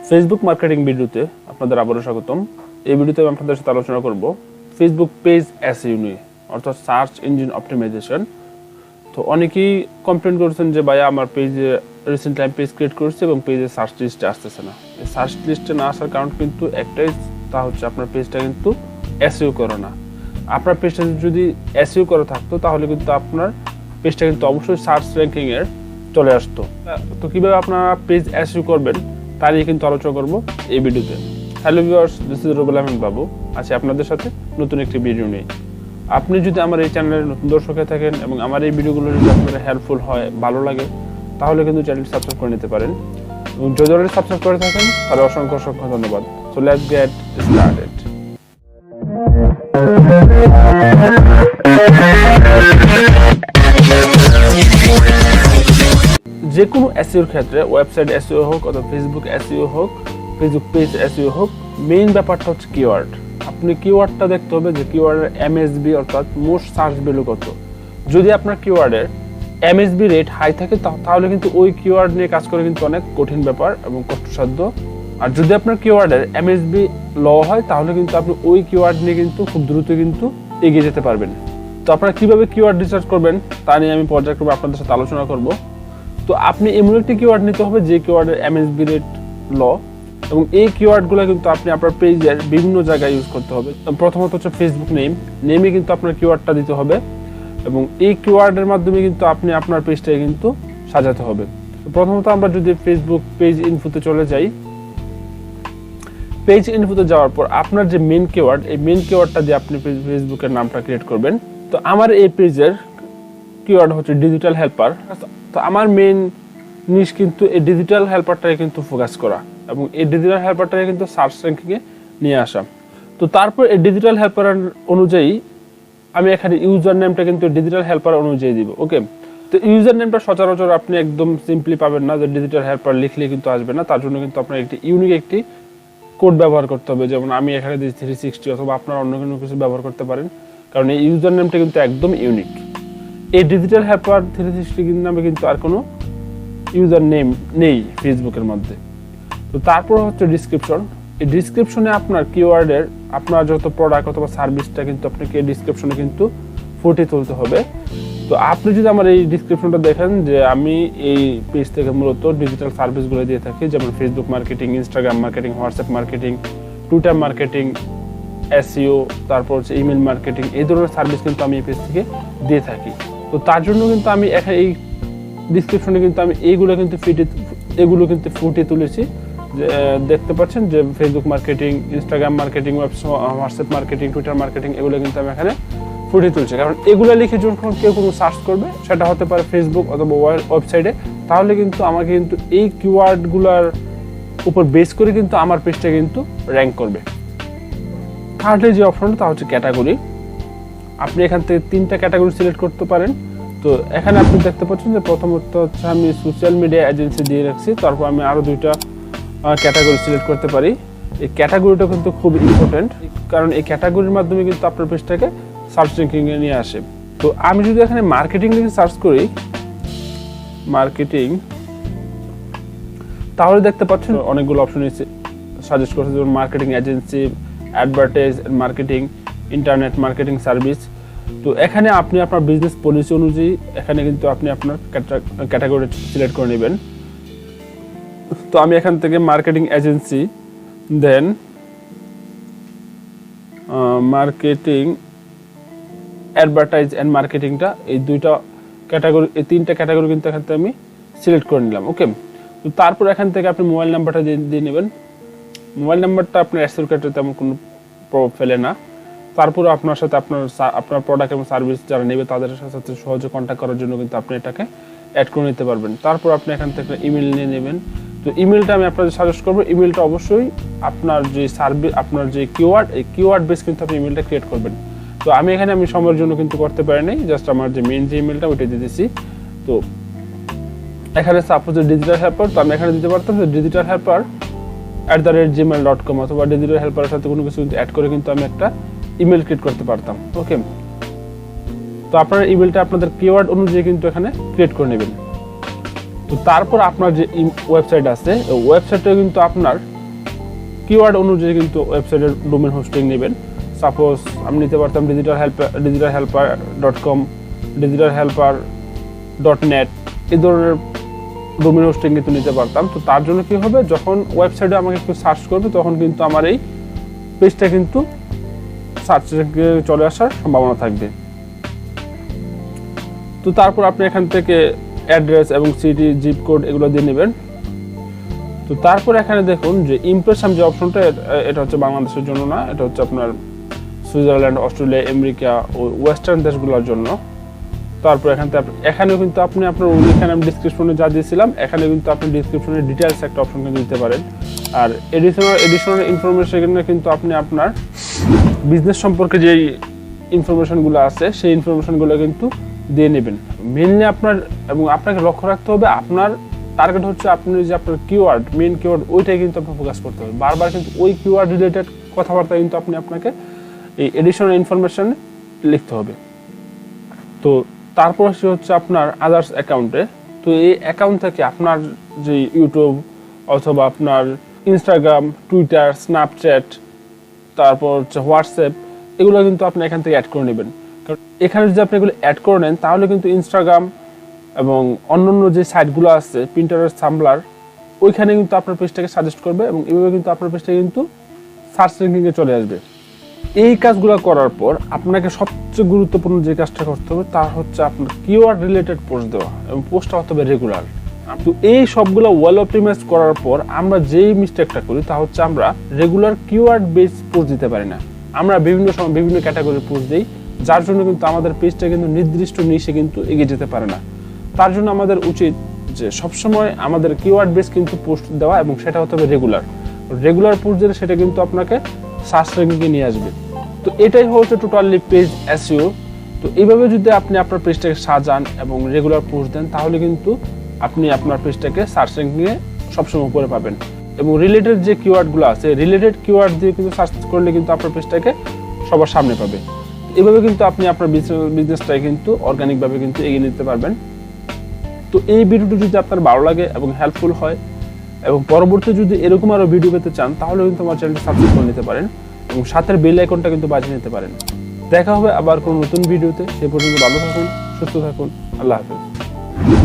Facebook marketing ভিডিওতে আপনাদের আবারও স্বাগতম। এই ভিডিওতে আমি আপনাদের সাথে আলোচনা করব ফেসবুক পেজ এসইও নিয়ে, অর্থাৎ সার্চ ইঞ্জিন অপটিমাইজেশন। তো অনেকেই কমপ্লেন করেছেন যে ভাইয়া আমার পেজে রিসেন্টলি আমি পেজ ক্রিয়েট করেছি এবং পেজে সার্চ লিস্টে আসতেছে না। এই সার্চ লিস্টে না আসার কারণ কিন্তু একটাই, তা হচ্ছে আপনার পেজটা কিন্তু এসইও করে না। আপনার পেজটা যদি এসইও করে থাকতো তাহলে কিন্তু আপনার পেজটা কিন্তু অবশ্যই সার্চ র্যাঙ্কিংয়ের চলে আসতো। তো কীভাবে আপনারা পেজ এসইও করবেন তা নিয়ে কিন্তু আলোচনা করব এই ভিডিওতে। Hello viewers, this is Rubel Ahmed বাবু, আছি আপনাদের সাথে নতুন একটি ভিডিও নিয়ে। আপনি যদি আমার এই চ্যানেলের নতুন দর্শক হয়ে থাকেন এবং আমার এই ভিডিওগুলো যদি আপনাদের হেল্পফুল হয়, ভালো লাগে, তাহলে কিন্তু চ্যানেলটি সাবস্ক্রাইব করে নিতে পারেন। এবং যদি অলরেডি সাবস্ক্রাইব করে থাকেন তাহলে অসংখ্য অসংখ্য ধন্যবাদ। So let's get started. যে কোনো এসইওর ক্ষেত্রে, ওয়েবসাইট এসইও হোক অথবা ফেসবুক এসইও হোক, ফেসবুক পেজ এসইও হোক, মেইন ব্যাপারটা হচ্ছে কিওয়ার্ড। আপনি কিওয়ার্ডটা দেখতে হবে যে কিওয়ার্ডের এমএসবি অর্থাৎ মোস্ট সার্চ ভ্যালু কত। যদি আপনার কিওয়ার্ডের এমএসবি রেট হাই থাকে তাহলে কিন্তু ওই কিওয়ার্ড নিয়ে কাজ করে কিন্তু অনেক কঠিন ব্যাপার এবং কষ্টসাধ্য। আর যদি আপনার কিওয়ার্ডের এমএসবি লো হয় তাহলে কিন্তু আপনি ওই কিওয়ার্ড নিয়ে কিন্তু খুব দ্রুত কিন্তু এগিয়ে যেতে পারবেন। তো আপনারা কীভাবে কিওয়ার্ড রিসার্চ করবেন তা নিয়ে আমি পর্যায়ক্রমে আপনাদের সাথে আলোচনা করব। তো আপনি এমন একটি কিওয়ার্ড নিতে হবে যে কিওয়ার্ডের এমএসবি রেট লো, এবং এই কিওয়ার্ডগুলো কিন্তু আপনি আপনার পেজের বিভিন্ন জায়গায় ইউজ করতে হবে। প্রথমত হচ্ছে ফেসবুক নেমে কিন্তু আপনার কিওয়ার্ডটা দিতে হবে, এবং এই কিওয়ার্ডের মাধ্যমে কিন্তু আপনি আপনার পেজটাকে কিন্তু সাজাতে হবে। প্রথমত আমরা যদি ফেসবুক পেজ ইনফোতে চলে যাই, পেজ ইনফোতে যাওয়ার পর আপনার যে মেন কিওয়ার্ড, এই মেন কিওয়ার্ডটা দিয়ে আপনি ফেসবুকের নামটা ক্রিয়েট করবেন। তো আমার এই পেজের কিওয়ার্ড হচ্ছে ডিজিটাল হেল্পার। তো আমার মেইন নিশ কিন্তু এই ডিজিটাল হেল্পারটাকে কিন্তু ফোকাস করা এবং এই ডিজিটাল হেল্পারটাকে কিন্তু সার্চ র্যাঙ্কিংয়ে নিয়ে আসা। তো তারপর এই ডিজিটাল হেল্পার অনুযায়ী আমি এখানে ইউজার নেমটা কিন্তু ডিজিটাল হেল্পার অনুযায়ী দিব। ওকে, তো ইউজার নেমটা সচরাচর আপনি একদম সিম্পলি পাবেন না, যে ডিজিটাল হেল্পার লিখলে কিন্তু আসবে না। তার জন্য কিন্তু আপনার একটি ইউনিক একটি কোড ব্যবহার করতে হবে। যেমন আমি এখানে দিচ্ছি 360, অথবা আপনারা অন্য কোনো কিছু ব্যবহার করতে পারেন, কারণ এই ইউজার নেমটা কিন্তু একদম ইউনিক। এই ডিজিটাল হেল্পার 360 নামে কিন্তু আর কোনো ইউজার নেম নেই ফেসবুকের মধ্যে। তো তারপর হচ্ছে ডিসক্রিপশন। এই ডিসক্রিপশনে আপনার কিওয়ার্ডের আপনার যত প্রোডাক্ট অথবা সার্ভিসটা কিন্তু আপনাকে এই ডিসক্রিপশনে কিন্তু ফুটিয়ে তুলতে হবে। তো আপনি যদি আমার এই ডিসক্রিপশনটা দেখেন, যে আমি এই পেজ থেকে মূলত ডিজিটাল সার্ভিসগুলো দিয়ে থাকি, যেমন Facebook marketing, Instagram marketing, WhatsApp marketing, Twitter marketing, SEO, তারপর হচ্ছে ইমেল মার্কেটিং, এই ধরনের সার্ভিস কিন্তু আমি এই পেজ থেকে দিয়ে থাকি। তো তার জন্য কিন্তু আমি এখানে এই ডিসক্রিপশনে কিন্তু আমি এগুলো কিন্তু ফুটিয়ে তুলেছি। দেখতে পাচ্ছেন যে Facebook marketing, Instagram marketing, WhatsApp marketing, Twitter marketing, এগুলো কিন্তু আমি এখানে ফুটিয়ে তুলছি। কারণ এগুলো লিখে যখন কেউ কোনো সার্চ করবে, সেটা হতে পারে ফেসবুক অথবা ওয়েবসাইটে, তাহলে কিন্তু আমাকে কিন্তু এই কিওয়ার্ডগুলোর উপর বেস করে কিন্তু আমার পেজটা কিন্তু র্যাঙ্ক করবে। থার্ডলি যে অপশনটা, তা হচ্ছে ক্যাটাগরি। আপনি এখান থেকে 3টা ক্যাটাগরি সিলেক্ট করতে পারেন। তো এখানে আপনি দেখতে পাচ্ছেন যে প্রথমত হচ্ছে আমি সোশ্যাল মিডিয়া এজেন্সি দিয়ে রাখছি, তারপর আমি আরও 2টা ক্যাটাগরি সিলেক্ট করতে পারি। এই ক্যাটাগরিটা কিন্তু খুব ইম্পর্টেন্ট, কারণ এই ক্যাটাগরির মাধ্যমে কিন্তু আপনার পেজটাকে সার্চ র্যাঙ্কিংয়ে নিয়ে আসে। তো আমি যদি এখানে মার্কেটিং লিখে সার্চ করি, মার্কেটিং, তাহলে দেখতে পাচ্ছেন অনেকগুলো অপশন সাজেস্ট করছে, যেমন marketing agency, advertise marketing, internet marketing service. তো এখানে আপনি আপনার বিজনেস পলিসি অনুযায়ী এখানে কিন্তু আপনি আপনার ক্যাটাগরি সিলেক্ট করে নেবেন। তো আমি এখান থেকে marketing agency, then marketing, advertise and মার্কেটিংটা, এই 2টা ক্যাটাগরি, এই 3টা ক্যাটাগরি কিন্তু এখান থেকে আমি সিলেক্ট করে নিলাম। ওকে, তো তারপর এখান থেকে আপনি মোবাইল নাম্বারটা দিয়ে নেবেন। মোবাইল নাম্বারটা আপনার এসইও ক্ষেত্রে তেমন কোনো প্রভাব ফেলে না। তারপর আপনার সাথে আপনার প্রোডাক্ট এবং সার্ভিস যারা নেবে তাদের সাথে সহজে কন্ট্যাক্ট করার জন্য কিন্তু আপনি এটাকে অ্যাড করে নিতে পারবেন। তারপর আপনি এখান থেকে ইমেল নিয়ে নেবেন। তো ইমেলটা আমি আপনাদের সাজেস্ট করবো, ইমেলটা অবশ্যই আপনার যে সার্ভিস, আপনার যে কিওয়ার্ড, এই কিওয়ার্ড বেস কিন্তু আপনি ইমেলটা ক্রিয়েট করবেন। তো আমি এখানে সময়ের জন্য কিন্তু করতে পারি নাই, জাস্ট আমার যে মেন যে ইমেলটা ওইটা দিয়ে দিয়েছি। তো এখানে সাপোজ ডিজিটাল হেল্পার, তো আমি এখানে দিতে পারতাম যে ডিজিটাল হেল্পার @gmail.com, অথবা ডিজিটাল হেল্পারের সাথে কোনো কিছু অ্যাড করে কিন্তু আমি একটা ইমেল ক্রিয়েট করতে পারতাম। ওকে, তো আপনার ইমেলটা আপনাদের কিওয়ার্ড অনুযায়ী কিন্তু এখানে ক্রিয়েট করে নেবেন। তো তারপর আপনার যে ওয়েবসাইট আছে, ওই ওয়েবসাইটটা কিন্তু আপনার কিওয়ার্ড অনুযায়ী কিন্তু ওয়েবসাইটের ডোমেন হোস্টিং নেবেন। সাপোজ আমি নিতে পারতাম digitalhelper.com, digitalhelper.net, এই ধরনের ডোমেন হোস্টিং কিন্তু নিতে পারতাম। তো তার জন্য কি হবে, যখন ওয়েবসাইটে আমাকে কেউ সার্চ করবে তখন কিন্তু আমার এই পেজটা কিন্তু সার্চে চলে আসার সম্ভাবনা থাকবে। তো তারপর আপনি এখান থেকে অ্যাড্রেস এবং সিটি, জিপ কোড এগুলো দিয়ে নেবেন। তো তারপর এখানে দেখুন যে ইমপ্রেশন যে অপশনটা, এটা হচ্ছে বাংলাদেশের জন্য না, এটা হচ্ছে আপনার সুইজারল্যান্ড, অস্ট্রেলিয়া, আমেরিকা ও ওয়েস্টার্ন দেশগুলোর জন্য। তারপর এখানেও কিন্তু আপনি আপনার এখানে আমি ডিসক্রিপশনে যা দিয়েছিলাম, এখানে কিন্তু আপনি ডিসক্রিপশনে ডিটেলস একটা অপশন কিন্তু দিতে পারেন। আর এডিশনাল ইনফরমেশনে কিন্তু আপনি আপনার বিজনেস সম্পর্কে যেই ইনফরমেশনগুলো আছে সেই ইনফরমেশনগুলো কিন্তু দিয়ে নেবেন। মেনলি আপনাকে লক্ষ্য রাখতে হবে, আপনার টার্গেট হচ্ছে আপনি যে আপনার কিওয়ার্ড, মেন কিওয়ার্ড, ওইটাই কিন্তু আপনার ফোকাস করতে হবে। বারবার কিন্তু ওই কিওয়ার্ড রিলেটেড কথাবার্তা কিন্তু আপনাকে এই এডিশনাল ইনফরমেশন লিখতে হবে। তো তারপর হচ্ছে আপনার আদার্স অ্যাকাউন্টে। তো এই অ্যাকাউন্ট থেকে আপনার যে ইউটিউব অথবা আপনার ইনস্টাগ্রাম, টুইটার, স্ন্যাপচ্যাট, তারপর হচ্ছে হোয়াটসঅ্যাপ, এগুলো কিন্তু আপনি এখান থেকে অ্যাড করে নেবেন। কারণ এখানে যদি আপনি এগুলো অ্যাড করে নেন তাহলে কিন্তু ইনস্টাগ্রাম এবং অন্যান্য যে সাইটগুলো আছে, পিন্টারেস্ট, সাম্বলার, ওইখানে কিন্তু আপনার পেজটাকে সাজেস্ট করবে এবং এইভাবে কিন্তু আপনার পেজটা কিন্তু সার্চ র্যাঙ্কিংয়ে চলে আসবে। এই কাজগুলো করার পর আপনাকে সবচেয়ে গুরুত্বপূর্ণ যে কাজটা করতে হবে তা হচ্ছে আপনার কিওয়ার্ড রিলেটেড পোস্ট দেওয়া, এবং পোস্টটা হতে হবে রেগুলার। তো এই সবগুলো ওয়েল অপটিমাইজ করার পর আমরা যেই মিস্টেকটা করি তা হচ্ছে আমরা রেগুলার কিওয়ার্ড বেস পোস্ট দিতে পারি না। আমরা বিভিন্ন সময় বিভিন্ন ক্যাটাগরির পোস্ট দিই, যার জন্য কিন্তু আমাদের পেজটা কিন্তু নির্দিষ্ট নিশে কিন্তু এগিয়ে যেতে পারে না। তার জন্য আমাদের উচিত যে সবসময় আমাদের কিওয়ার্ড বেস কিন্তু পোস্ট দেওয়া, এবং সেটা হতে হবে রেগুলার পোস্ট দিলে সেটা কিন্তু আপনাকে সার্চ র্যাঙ্কিংয়ে নিয়ে আসবে। তো এটাই হচ্ছে টোটালি পেজ এসইও। তো এইভাবে যদি আপনি আপনার পেজটাকে সাজান এবং রেগুলার পোস্ট দেন তাহলে কিন্তু আপনি আপনার পেজটাকে সার্চ র্যাঙ্কিংয়ে সবসময় উপরে পাবেন। এবং রিলেটেড যে কিওয়ার্ডগুলো আছে, রিলেটেড কিওয়ার্ড দিয়ে কিন্তু সার্চ করলে কিন্তু আপনার পেজটাকে সবার সামনে পাবে। এভাবে কিন্তু আপনি আপনার বিজনেসটাকে কিন্তু অর্গানিকভাবে কিন্তু এগিয়ে নিতে পারবেন। তো এই ভিডিওটি যদি আপনার ভালো লাগে এবং হেল্পফুল হয়, এবং পরবর্তী যদি এরকম আরও ভিডিও পেতে চান তাহলে কিন্তু আমার চ্যানেলটি সাবস্ক্রাইব করে নিতে পারেন এবং সাথের বেল আইকনটা কিন্তু বাজিয়ে নিতে পারেন। দেখা হবে আবার কোনো নতুন ভিডিওতে। সে পর্যন্ত ভালো থাকুন, সুস্থ থাকুন। আল্লাহ হাফেজ।